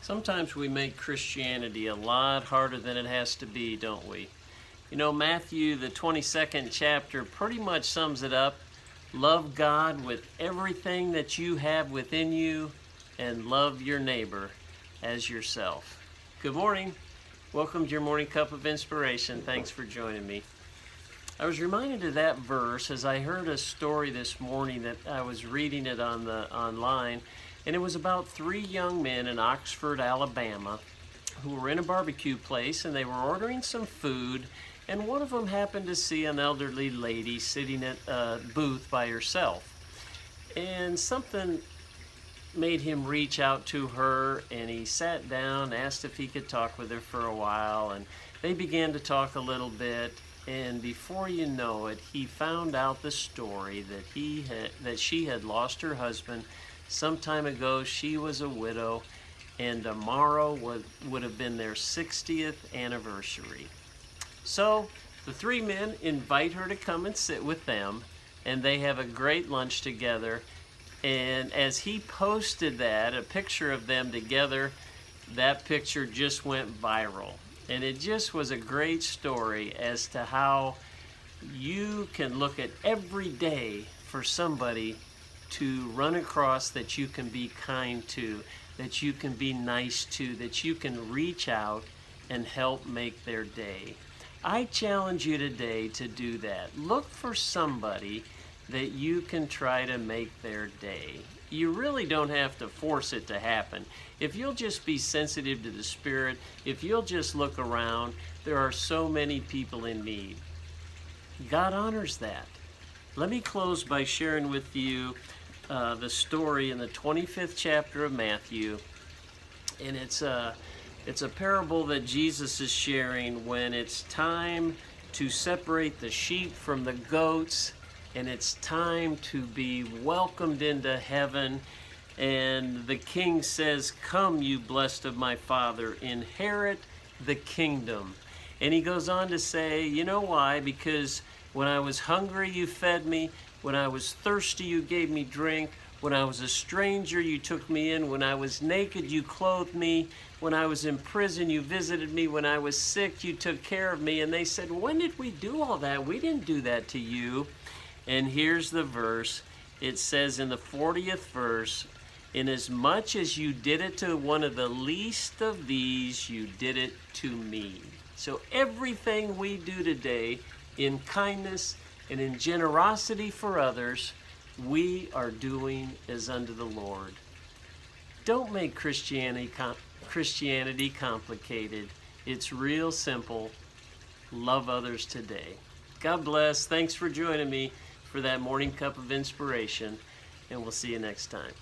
Sometimes we make Christianity a lot harder than it has to be, don't we? You know, Matthew, the 22nd chapter, pretty much sums it up. Love God with everything that you have within you and love your neighbor as yourself. Good morning. Welcome to your morning cup of inspiration. Thanks for joining me. I was reminded of that verse as I heard a story this morning that I was reading it online, and it was about three young men in Oxford, Alabama, who were in a barbecue place and they were ordering some food, and one of them happened to see an elderly lady sitting at a booth by herself, and something made him reach out to her, and he sat down, asked if he could talk with her for a while, and they began to talk a little bit. And before you know it, he found out the story that she had lost her husband some time ago. She was a widow, and tomorrow would have been their 60th anniversary. So the three men invite her to come and sit with them, and they have a great lunch together. And as he posted a picture of them together, that picture just went viral. And it just was a great story as to how you can look at every day for somebody to run across that you can be kind to, that you can be nice to, that you can reach out and help make their day. I challenge you today to do that. Look for somebody that you can try to make their day. You really don't have to force it to happen. If you'll just be sensitive to the Spirit, if you'll just look around, there are so many people in need. God honors that. Let me close by sharing with you the story in the 25th chapter of Matthew. And it's a parable that Jesus is sharing when it's time to separate the sheep from the goats, and it's time to be welcomed into heaven. And the king says, "Come, you blessed of my Father, inherit the kingdom." And he goes on to say, you know why? Because when I was hungry, you fed me. When I was thirsty, you gave me drink. When I was a stranger, you took me in. When I was naked, you clothed me. When I was in prison, you visited me. When I was sick, you took care of me. And they said, "When did we do all that? We didn't do that to you." And here's the verse. It says in the 40th verse, "Inasmuch as you did it to one of the least of these, you did it to me." So everything we do today in kindness and in generosity for others, we are doing as unto the Lord. Don't make Christianity complicated. It's real simple. Love others today. God bless. Thanks for joining me for that morning cup of inspiration, and we'll see you next time.